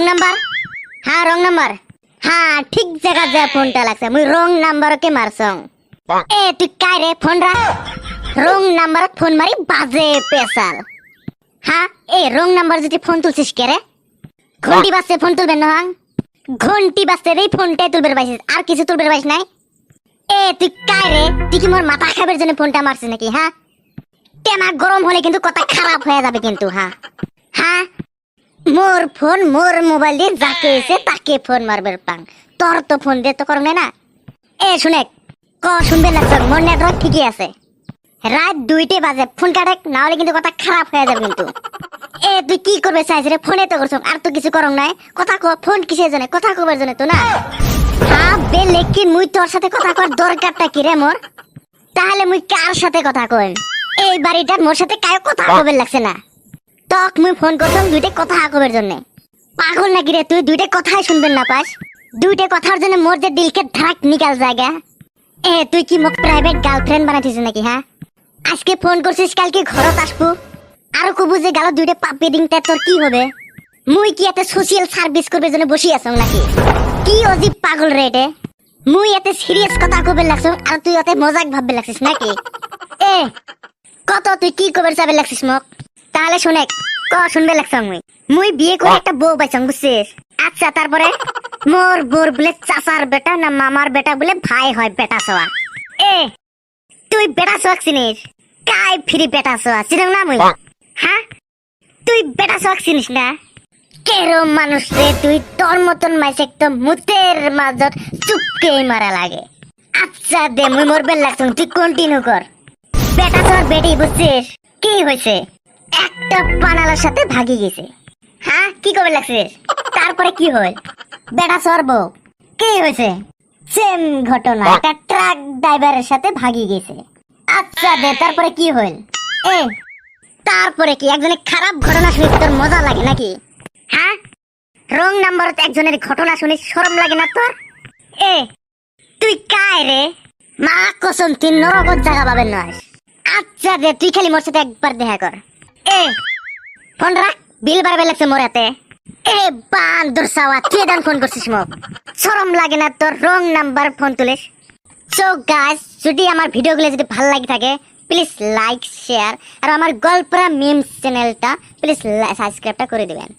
Number হ্যাঁ wrong number হ্যাঁ ঠিক জায়গা যা ফোনটা লাগছে মুই রং নাম্বারকে মারছং এ তুই কাই রে ফোন রাখ রং নাম্বারত ফোন মারি বাজে পেশাল হ্যাঁ এ রং নাম্বার যদি ফোন তুলছিস কে রে ঘন্টি বাজছে ফোন তুলবেন না ঘন্টি বাজছে রে ফোনটাই তুলবে পাইছিস আর কিছু তুলবে পাইস নাই এ তুই কাই রে তুই কি মোর মাথা খাবার জন্য ফোনটা মারছিস নাকি হ্যাঁ টেমা গরম হলে কিন্তু কথা খারাপ হয়ে যাবে কিন্তু হ্যাঁ হ্যাঁ মোর ফোন মোর মোবাইল দিয়ে যাকে এসে তাকে ফোন মারবে পাং তোর তো ফোন দিয়ে তো করং না এ শুনে ক শুনবে লাগছ মোর নেটওয়ার্ক ঠিকই আছে রাত 2টা বাজে ফোন কাটে না হলে কিন্তু কথা খারাপ হয়ে যাবে কিন্তু এ তুই কি করবে চাইছিস রে ফোনে তো করছ আর তো কিছু করং নাই কথা কো ফোন কিসের জন্য কথা কবার জন্য তো না হ্যাঁ বেলে কি মুই তোর সাথে কথা কর দরকারটা কি রে মোর তাহলে মুই কার সাথে কথা কইম এই বাড়িটার মোর সাথে কায়ো কথা কবে লাগছে না তক মুই ফোন করছম 2টা কথা কবার জন্য পাগল নাকি রে তুই 2টা কথাই শুনবেন না পাস 2টা কথার জন্য মোর যে দিলকে ধাক নিকাল জায়গা এ তুই কি মোক প্রাইভেট গার্লফ্রেন্ড বানাইছিস নাকি হ্যাঁ আজকে ফোন করছিস কালকে ঘরত আসবো আর কবু যে গাল 2টা পাপি দিংতে তোর কি হবে মুই কি এত সোশ্যাল সার্ভিস করবে জন্য বসি আছং নাকি কি অজীব পাগল রে এটে মুই এত সিরিয়াস কথা কবে লাগছ আর তুই এত মজাক ভাববে লাগছিস নাকি এ কত তুই কি কবে চাবে লাগছিস মোক তাহলে শুনে ক শুনবে লাগছং মুই বিয়ে করে একটা বউ পাইছং বুঝছিস আচ্ছা তারপরে মোর বোর বলে চাচার বেটা না মামার বেটা বলে ভাই হয় বেটা সোয়া এ তুই বেটা সোয়াক চিনিস কাই ফ্রি বেটা সোয়া চিনং না মুই হ্যাঁ তুই বেটা সোয়াক চিনিস না কেরম মানুষ রে তুই তোর মতন মাইস একদম মুতের মাজত চুপকে মারা লাগে আচ্ছা দে মুই মরবে লাগছং তুই কন্টিনিউ কর বেটা তোর বেটি বুঝছিস কি হয়েছে একটা পানালার সাথে ভাগি গেছে হ্যাঁ কি কবে লাগছিস তারপরে কি হল বেটা তোর বউ কি হয়েছে সেম ঘটনা একটা ট্রাক ড্রাইভারের সাথে ভাগি গেছে আচ্ছা দে তারপরে কি হল এ তারপরে কি একজনের খারাপ ঘটনা শুনে তোর মজা লাগে নাকি হ্যাঁ রং নাম্বারত একজনের ঘটনা শুনে শরম লাগে না তোর এ তুই কাই রে মা কসম তুই নরকত জায়গা পাবেন নয় আচ্ছা দে তুই খালি মোর সাথে একবার দেখা কর এ ফোন রাখ বিল বাড়বে লাগছে মোর হাতে এ বান্দর সাওয়া তুই দান ফোন করছিস মোক শরম লাগে না তোর রং নাম্বার ফোন তুলিস সো গাইস যদি আমার ভিডিওগুলো যদি ভালো লাগে থাকে প্লিজ লাইক শেয়ার আর আমার গল্পরা মিমস চ্যানেলটা প্লিজ সাবস্ক্রাইবটা করে দিবেন।